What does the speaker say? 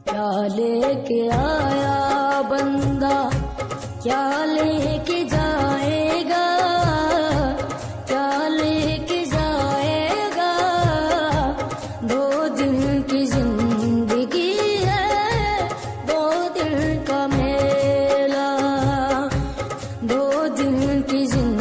क्या लेके आया बंदा, क्या लेके जाएगा, क्या लेके जाएगा। 2 दिन की जिंदगी है, 2 दिन का मेला, 2 दिन की जिंदगी